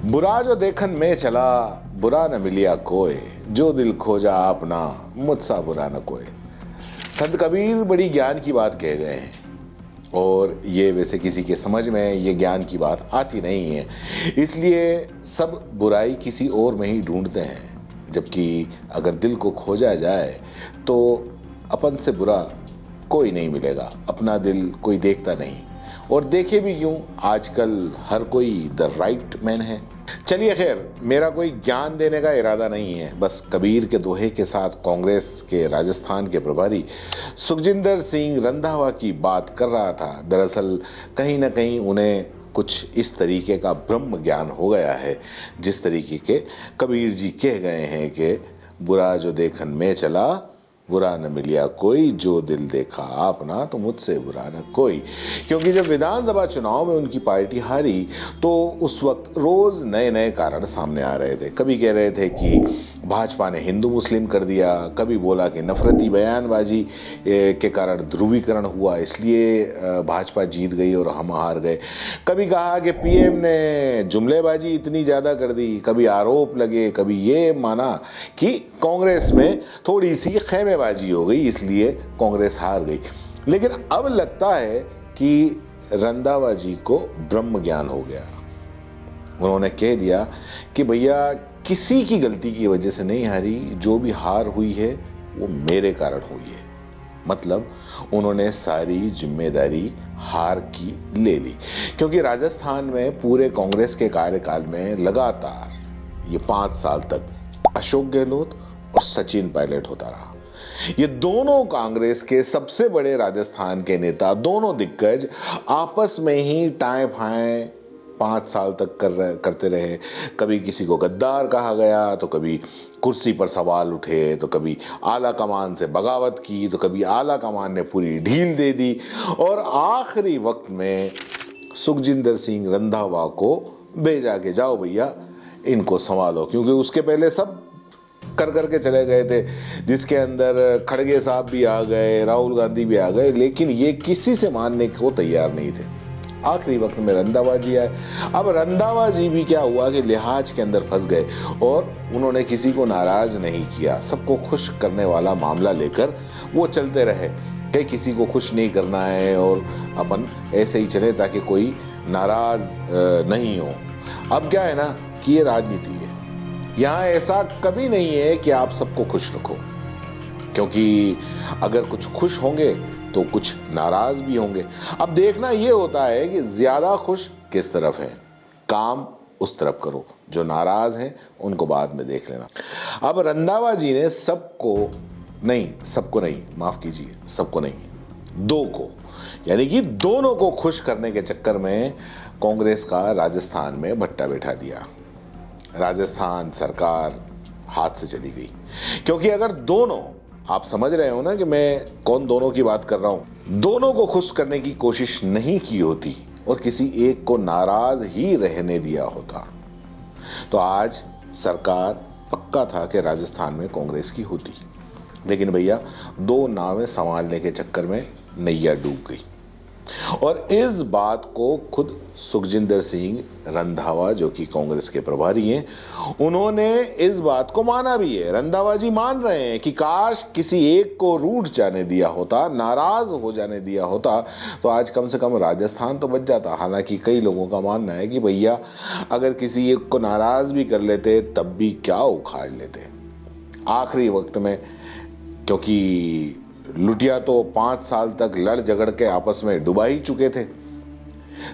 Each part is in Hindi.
बुरा जो देखन में चला, बुरा न मिलिया कोई, जो दिल खोजा अपना, मुझसा बुरा न कोई। संत कबीर बड़ी ज्ञान की बात कह गए हैं और ये वैसे किसी के समझ में ये ज्ञान की बात आती नहीं है, इसलिए सब बुराई किसी और में ही ढूंढते हैं। जबकि अगर दिल को खोजा जाए तो अपन से बुरा कोई नहीं मिलेगा, अपना दिल कोई देखता नहीं। और देखे भी क्यों, आजकल हर कोई द राइट मैन है। चलिए खैर, मेरा कोई ज्ञान देने का इरादा नहीं है, बस कबीर के दोहे के साथ कांग्रेस के राजस्थान के प्रभारी सुखजिंदर सिंह रंधावा की बात कर रहा था। दरअसल कहीं ना कहीं उन्हें कुछ इस तरीके का ब्रह्म ज्ञान हो गया है, जिस तरीके के कबीर जी कह गए हैं कि बुरा जो देखन में चला, बुरा न मिलिया कोई, जो दिल देखा आपना, तो मुझसे बुरा न कोई। क्योंकि जब विधानसभा चुनाव में उनकी पार्टी हारी तो उस वक्त रोज नए नए कारण सामने आ रहे थे। कभी कह रहे थे कि भाजपा ने हिंदू मुस्लिम कर दिया, कभी बोला कि नफरती बयानबाजी के कारण ध्रुवीकरण हुआ इसलिए भाजपा जीत गई और हम हार गए। कभी कहा कि पीएम ने जुमलेबाजी इतनी ज़्यादा कर दी, कभी आरोप लगे, कभी ये माना कि कांग्रेस में थोड़ी सी खेमेबाजी हो गई इसलिए कांग्रेस हार गई। लेकिन अब लगता है कि रंधावा जी को ब्रह्म ज्ञान हो गया। उन्होंने कह दिया कि भैया किसी की गलती की वजह से नहीं हारी, जो भी हार हुई है वो मेरे कारण हुई है। मतलब उन्होंने सारी जिम्मेदारी हार की ले ली। क्योंकि राजस्थान में पूरे कांग्रेस के कार्यकाल में लगातार ये 5 साल तक अशोक गहलोत और सचिन पायलट होता रहा। ये दोनों कांग्रेस के सबसे बड़े राजस्थान के नेता, दोनों दिग्गज आपस में ही टाएं फाएं 5 साल तक करते रहे। कभी किसी को गद्दार कहा गया, तो कभी कुर्सी पर सवाल उठे, तो कभी आला कमान से बगावत की, तो कभी आला कमान ने पूरी ढील दे दी और आखिरी वक्त में सुखजिंदर सिंह रंधावा को भेजा के जाओ भैया इनको संभालो। क्योंकि उसके पहले सब करके चले गए थे, जिसके अंदर खड़गे साहब भी आ गए, राहुल गांधी भी आ गए, लेकिन ये किसी से मानने को तैयार नहीं थे। आखिरी वक्त में रंधावा जी आए। अब रंधावा जी भी क्या हुआ कि लिहाज के अंदर फंस गए और उन्होंने किसी को नाराज नहीं किया। सबको खुश करने वाला मामला लेकर वो चलते रहे कि किसी को खुश नहीं करना है और अपन ऐसे ही चले ताकि कोई नाराज नहीं हो। अब क्या है ना कि ये राजनीति है, यहाँ ऐसा कभी नहीं है कि आप सबको खुश रखो, क्योंकि अगर कुछ खुश होंगे तो कुछ नाराज भी होंगे। अब देखना ये होता है कि ज्यादा खुश किस तरफ है, काम उस तरफ करो, जो नाराज हैं उनको बाद में देख लेना। अब रंधावा जी ने सबको नहीं, माफ कीजिए, सबको नहीं, दो को, यानी कि दोनों को खुश करने के चक्कर में कांग्रेस का राजस्थान में भट्टा बैठा दिया। राजस्थान सरकार हाथ से चली गई। क्योंकि अगर दोनों, आप समझ रहे हो ना कि मैं कौन दोनों की बात कर रहा हूं, दोनों को खुश करने की कोशिश नहीं की होती और किसी एक को नाराज ही रहने दिया होता तो आज सरकार पक्का था कि राजस्थान में कांग्रेस की होती। लेकिन भैया दो नावें संभालने के चक्कर में नैया डूब गई और इस बात को खुद सुखजिंदर सिंह रंधावा, जो कि कांग्रेस के प्रभारी हैं, उन्होंने इस बात को माना भी है। रंधावा जी मान रहे हैं कि काश किसी एक को रूठ जाने दिया होता, नाराज हो जाने दिया होता, तो आज कम से कम राजस्थान तो बच जाता। हालांकि कई लोगों का मानना है कि भैया अगर किसी एक को नाराज भी कर लेते तब भी क्या उखाड़ लेते आखिरी वक्त में। क्योंकि लुटिया तो 5 साल तक लड़ झगड़ के आपस में डुबा ही चुके थे।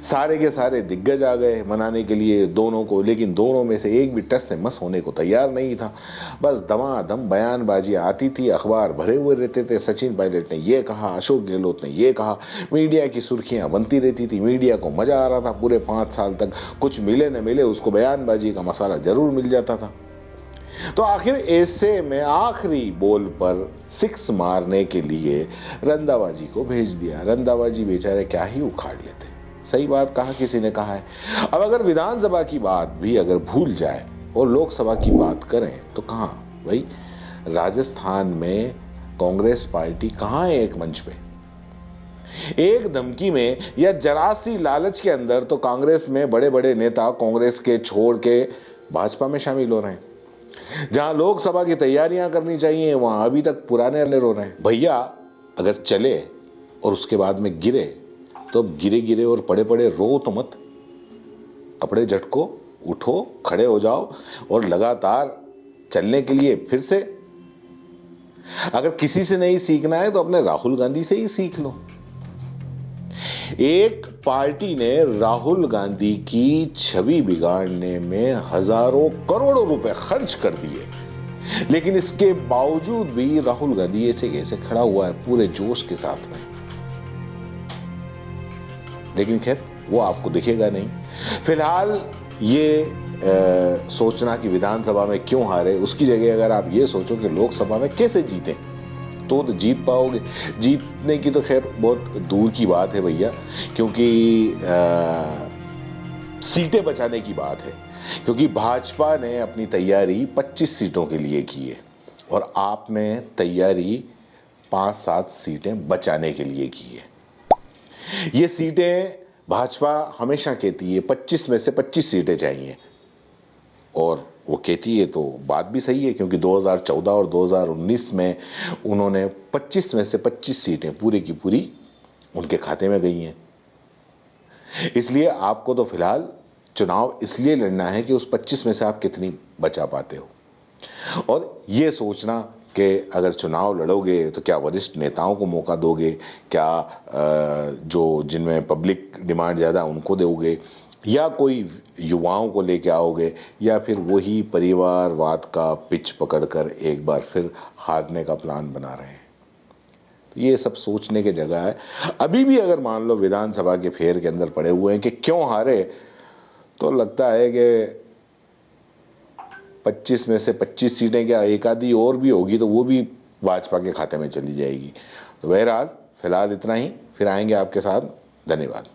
सारे के सारे दिग्गज आ गए मनाने के लिए दोनों को, लेकिन दोनों में से एक भी टस से मस होने को तैयार नहीं था। बस धमाधम बयानबाजी आती थी, अखबार भरे हुए रहते थे। सचिन पायलट ने ये कहा, अशोक गहलोत ने ये कहा, मीडिया की सुर्खियां बनती रहती थी। मीडिया को मजा आ रहा था पूरे 5 साल तक, कुछ मिले न मिले उसको बयानबाजी का मसाला जरूर मिल जाता था। तो आखिर ऐसे में आखिरी बॉल पर 6 मारने के लिए रंधावा जी को भेज दिया। रंधावा जी बेचारे क्या ही उखाड़ लेते। सही बात कहा किसी ने कहा है। अब अगर विधानसभा की बात भी अगर भूल जाए और लोकसभा की बात करें तो कहां भाई, राजस्थान में कांग्रेस पार्टी कहां है एक मंच पे। एक धमकी में या जरा सी लालच के अंदर तो कांग्रेस में बड़े बड़े नेता कांग्रेस के छोड़ के भाजपा में शामिल हो रहे हैं। जहां लोकसभा की तैयारियां करनी चाहिए वहां अभी तक पुराने रो रहे हैं। भैया अगर चले और उसके बाद में गिरे तो गिरे गिरे और पड़े पड़े रो तो मत, अपने झटको उठो, खड़े हो जाओ और लगातार चलने के लिए फिर से, अगर किसी से नहीं सीखना है तो अपने राहुल गांधी से ही सीख लो। एक पार्टी ने राहुल गांधी की छवि बिगाड़ने में हजारों करोड़ों रुपए खर्च कर दिए, लेकिन इसके बावजूद भी राहुल गांधी ऐसे कैसे खड़ा हुआ है पूरे जोश के साथ में। लेकिन खैर वो आपको दिखेगा नहीं। फिलहाल ये सोचना कि विधानसभा में क्यों हारे, उसकी जगह अगर आप ये सोचो कि लोकसभा में कैसे जीते तो जीत पाओगे। जीतने की तो खैर बहुत दूर की बात है भैया, क्योंकि सीटें बचाने की बात है। क्योंकि भाजपा ने अपनी तैयारी 25 सीटों के लिए की है और आपने तैयारी 5-7 सीटें बचाने के लिए की है। ये सीटें भाजपा हमेशा कहती है 25 में से 25 सीटें चाहिए, और वो कहती है तो बात भी सही है, क्योंकि 2014 और 2019 में उन्होंने 25 में से 25 सीटें पूरी की पूरी उनके खाते में गई हैं। इसलिए आपको तो फिलहाल चुनाव इसलिए लड़ना है कि उस 25 में से आप कितनी बचा पाते हो। और ये सोचना कि अगर चुनाव लड़ोगे तो क्या वरिष्ठ नेताओं को मौका दोगे, क्या जो जिनमें पब्लिक डिमांड ज़्यादा उनको दोगे, या कोई युवाओं को लेके आओगे, या फिर वही परिवारवाद का पिच पकड़कर एक बार फिर हारने का प्लान बना रहे हैं। तो ये सब सोचने की जगह है। अभी भी अगर मान लो विधानसभा के फेर के अंदर पड़े हुए हैं कि क्यों हारे, तो लगता है कि 25 में से 25 सीटें क्या एक आधी और भी होगी तो वो भी भाजपा के खाते में चली जाएगी। तो बहरहाल फिलहाल इतना ही, फिर आएंगे आपके साथ। धन्यवाद।